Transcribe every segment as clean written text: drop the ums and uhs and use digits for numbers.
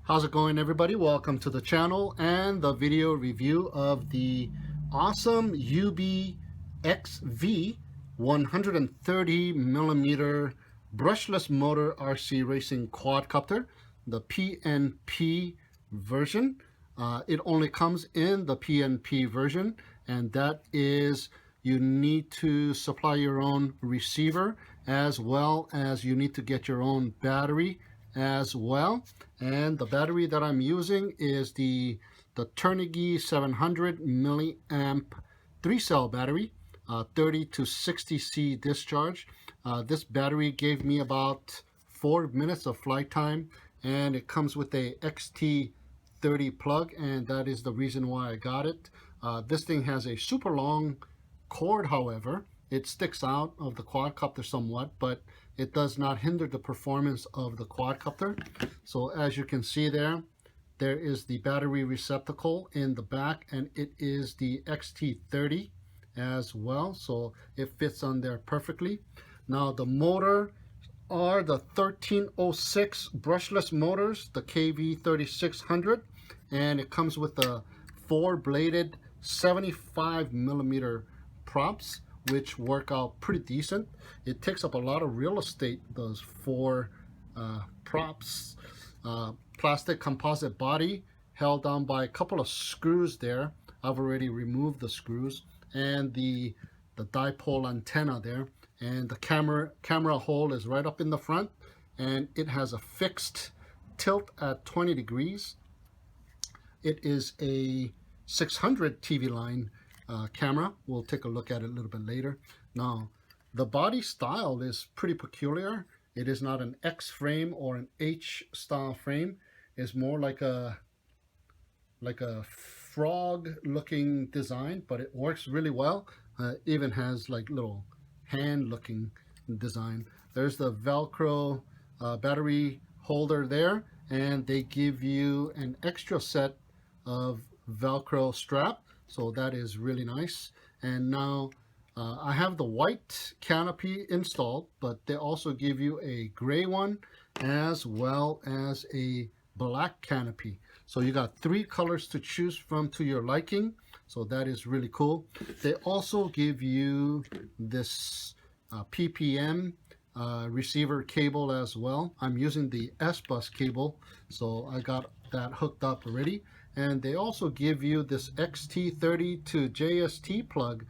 How's it going, everybody? Welcome to the channel and the video review of the awesome youbi XV 130 millimeter brushless motor RC racing quadcopter, the PNP version. It only comes in the PNP version, and that is you need to supply your own receiver, as well as you need to get your own battery as well. And the battery that I'm using is the Turnigi 700 milliamp 3-cell battery, 30 to 60 C discharge. This battery gave me about 4 minutes of flight time, and it comes with a XT30 plug, and that is the reason why I got it. This thing has a super long cord. However, it sticks out of the quadcopter somewhat, but it does not hinder the performance of the quadcopter. So as you can see there is the battery receptacle in the back, and it is the XT30 as well, so it fits on there perfectly. Now the motor are the 1306 brushless motors, the KV3600, and it comes with the 4-bladed 75 millimeter props, which work out pretty decent. It takes up a lot of real estate, those 4 props. Plastic composite body held down by a couple of screws there. I've already removed the screws, and the dipole antenna there, and the camera hole is right up in the front, and it has a fixed tilt at 20 degrees. It is a 600 TV line camera. We'll take a look at it a little bit later. Now, the body style is pretty peculiar. It is not an X frame or an H style frame. It's more like a frog looking design, but it works really well. Even has like little hand looking design. There's the Velcro battery holder there, and they give you an extra set of Velcro strap, so that is really nice. And now I have the white canopy installed, but they also give you a gray one as well as a black canopy. So you got 3 colors to choose from to your liking, so that is really cool. They also give you this PPM receiver cable as well. I'm using the S-Bus cable, so I got that hooked up already. And they also give you this XT30 to JST plug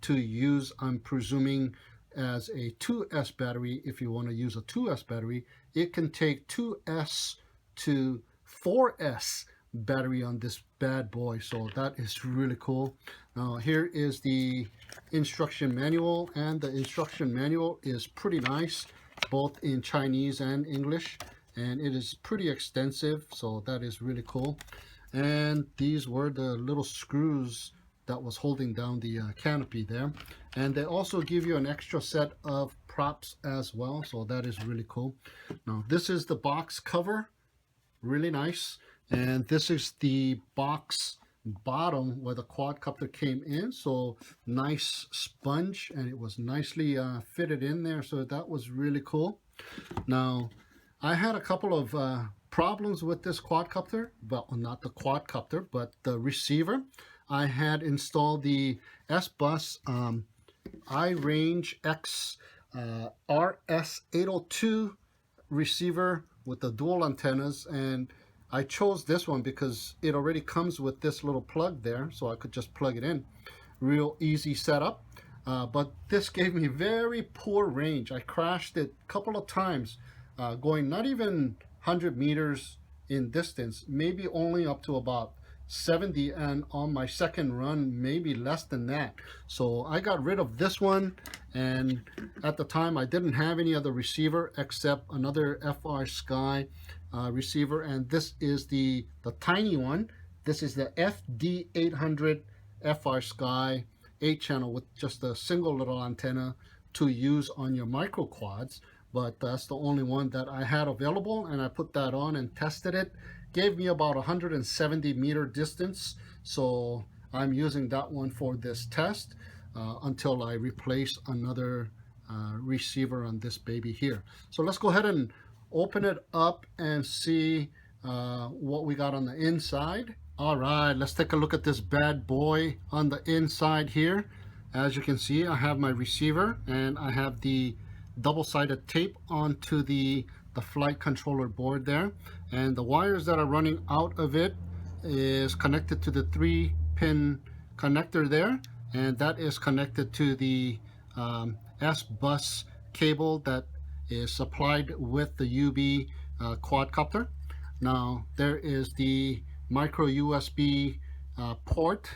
to use, I'm presuming, as a 2S battery. If you want to use a 2S battery, it can take 2S to 4S battery on this bad boy, so that is really cool. Now here is the instruction manual, and the instruction manual is pretty nice, both in Chinese and English, and it is pretty extensive, so that is really cool. And these were the little screws that was holding down the canopy there. And they also give you an extra set of props as well, so that is really cool. Now this is the box cover, really nice. And this is the box bottom where the quadcopter came in, so nice sponge, and it was nicely fitted in there, so that was really cool. Now I had a couple of problems with this quadcopter. Well, not the quadcopter, but the receiver. I had installed the S-Bus iRange X RS802 receiver with the dual antennas, and I chose this one because it already comes with this little plug there, so I could just plug it in. Real easy setup, but this gave me very poor range. I crashed it a couple of times, going not even 100 meters in distance, maybe only up to about 70, and on my second run maybe less than that. So I got rid of this one, and at the time I didn't have any other receiver except another FrSky receiver, and this is the tiny one. This is the FD800 FrSky 8-channel with just a single little antenna to use on your micro quads, but that's the only one that I had available, and I put that on and tested it. Gave me about 170 meter distance, so I'm using that one for this test until I replace another receiver on this baby here. So let's go ahead and open it up and see what we got on the inside. All right, let's take a look at this bad boy on the inside here. As you can see, I have my receiver and I have the double-sided tape onto the flight controller board there, and the wires that are running out of it is connected to the 3-pin connector there, and that is connected to the S-bus cable that is supplied with the youbi quadcopter. Now there is the micro USB port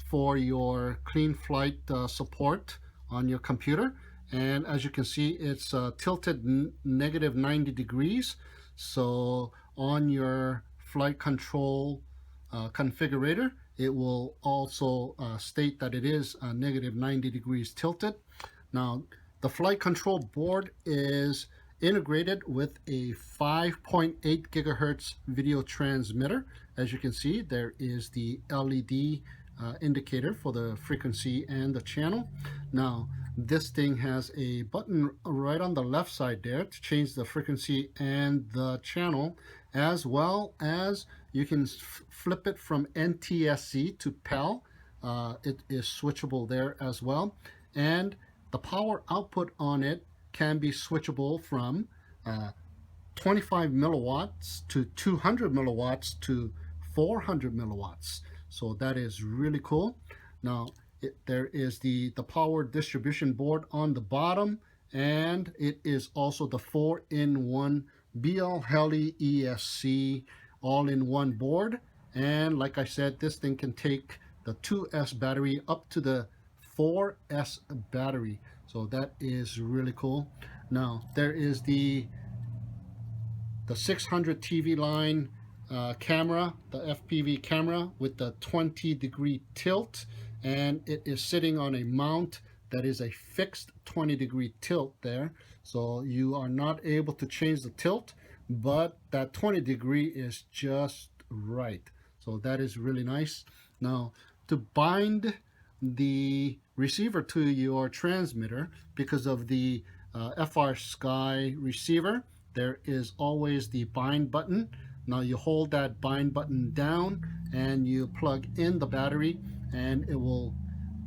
for your cleanflight support on your computer, and as you can see, it's tilted negative 90 degrees. So on your flight control configurator, it will also state that it is negative 90 degrees tilted. Now the flight control board is integrated with a 5.8 gigahertz video transmitter. As you can see, there is the LED indicator for the frequency and the channel. Now this thing has a button right on the left side there to change the frequency and the channel, as well as you can flip it from NTSC to PAL. It is switchable there as well, and the power output on it can be switchable from 25 milliwatts to 200 milliwatts to 400 milliwatts. So that is really cool. Now there is the power distribution board on the bottom, and it is also the 4-in-1 blheli ESC all-in-one board. And like I said, this thing can take the 2S battery up to the 4S battery. So that is really cool. Now there is the 600 TV line camera, the FPV camera with the 20-degree tilt, and it is sitting on a mount that is a fixed 20-degree tilt there, so you are not able to change the tilt, but that 20-degree is just right. So that is really nice. Now to bind the receiver to your transmitter, because of the FrSky receiver, there is always the bind button. Now you hold that bind button down and you plug in the battery, and it will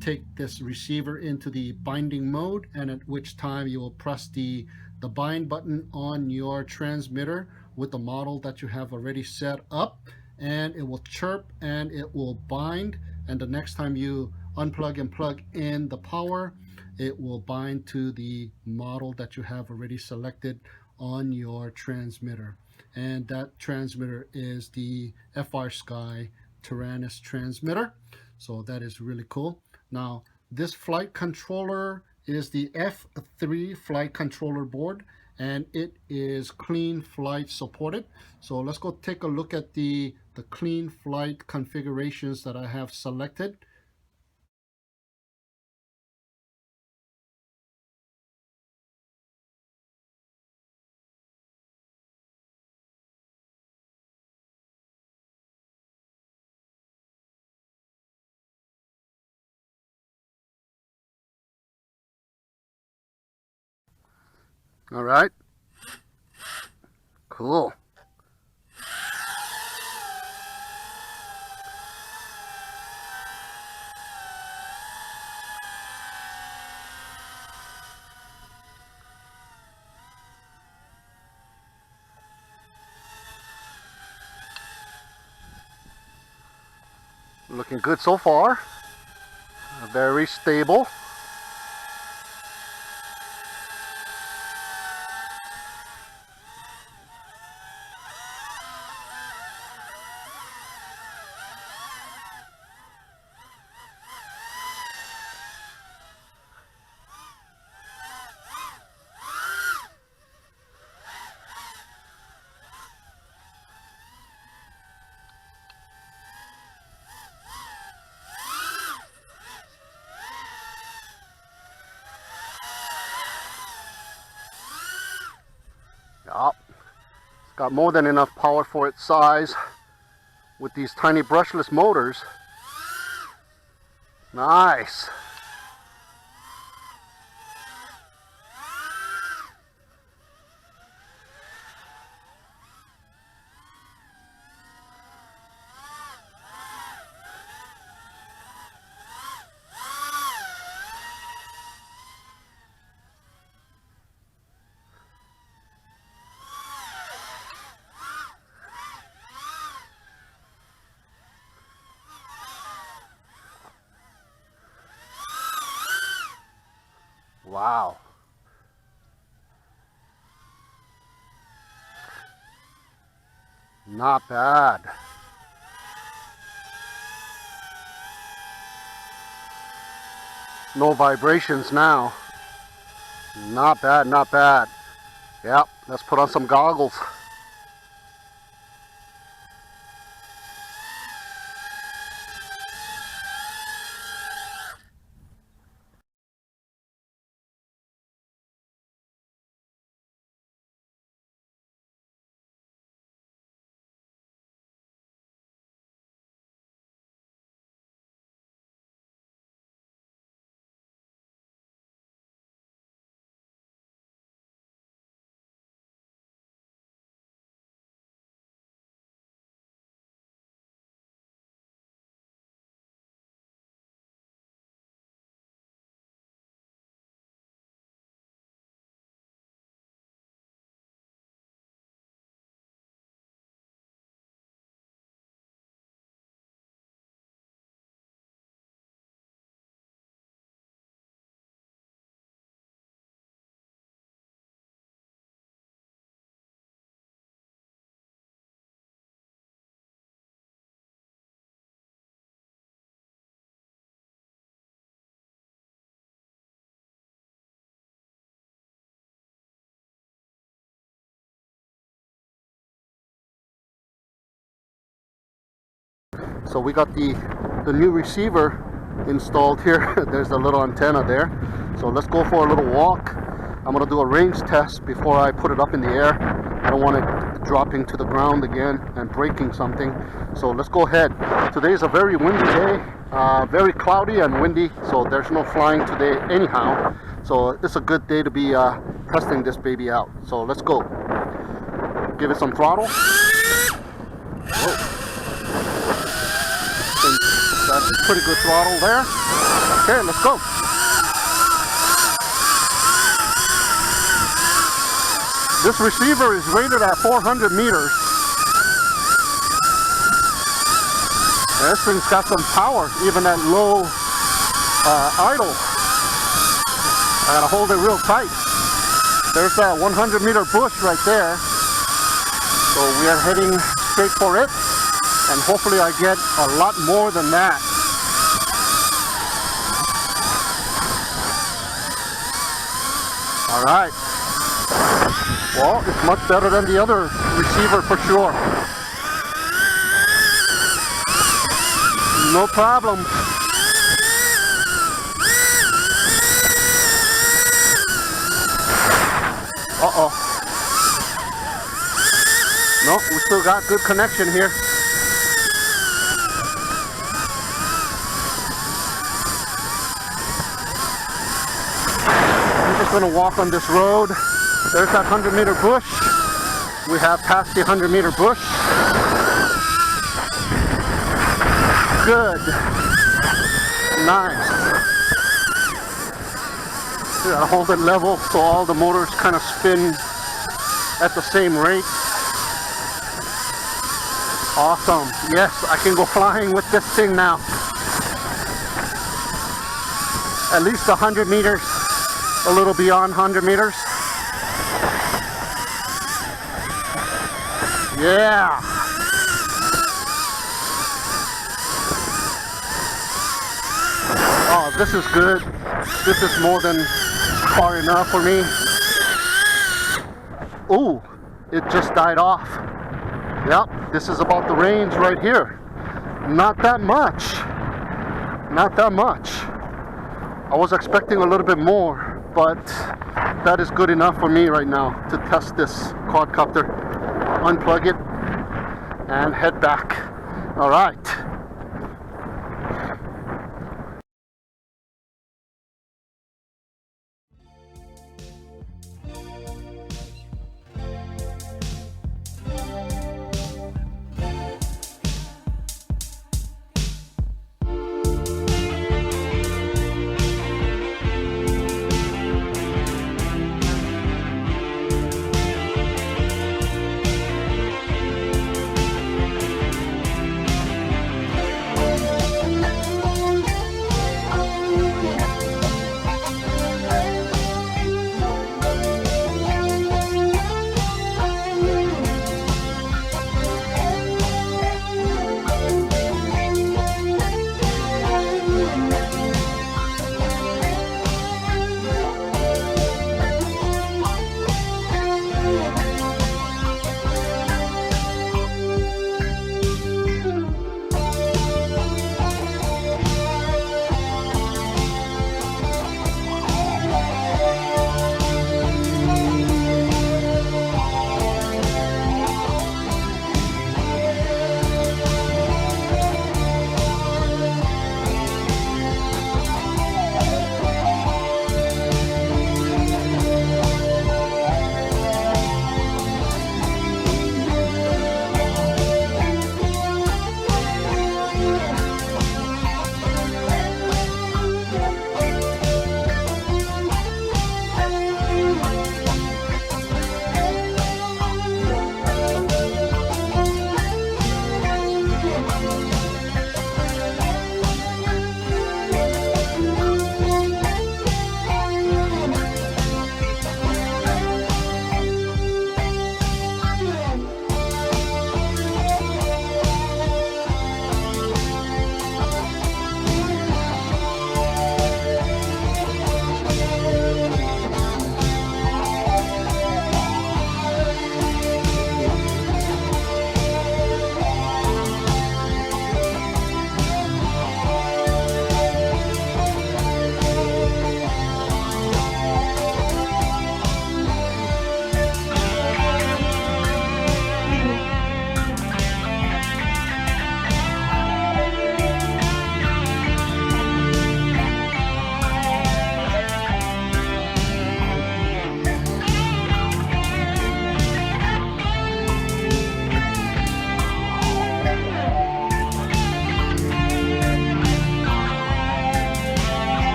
take this receiver into the binding mode, and at which time you will press the bind button on your transmitter with the model that you have already set up, and it will chirp and it will bind, and the next time you unplug and plug in the power, it will bind to the model that you have already selected on your transmitter. And that transmitter is the FrSky Taranis transmitter. So that is really cool. Now this flight controller is the F3 flight controller board, and it is cleanflight supported. So let's go take a look at the cleanflight configurations that I have selected. All right, cool. Looking good so far. Very stable. Got more than enough power for its size with these tiny brushless motors. Nice. Wow. Not bad. No vibrations now. Not bad, not bad. Yep, let's put on some goggles. So we got the new receiver installed here. There's the little antenna there. So let's go for a little walk. I'm gonna do a range test before I put it up in the air. I don't want it dropping to the ground again and breaking something. So let's go ahead. Today is a very windy day, very cloudy and windy, so there's no flying today anyhow. So it's a good day to be testing this baby out. So let's go. Give it some throttle. Whoa. That's pretty good throttle there. Okay, let's go. This receiver is rated at 400 meters. And this thing's got some power, even at low idle. I gotta hold it real tight. There's that 100 meter bush right there. So we are heading straight for it. And hopefully I get a lot more than that. All right. Well, it's much better than the other receiver for sure. No problem. Uh-oh. No, we still got good connection here. Going to walk on this road. There's that 100 meter bush. We have passed the 100 meter bush. Good. Nice. You gotta hold it level so all the motors kind of spin at the same rate. Awesome. Yes, I can go flying with this thing now. At least 100 meters. A little beyond 100 meters. Yeah. Oh, this is good. This is more than far enough for me. Ooh, it just died off. Yep, this is about the range right here. Not that much. Not that much. I was expecting a little bit more, but that is good enough for me right now to test this quadcopter. unplug it, and head back. All right.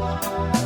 Bye.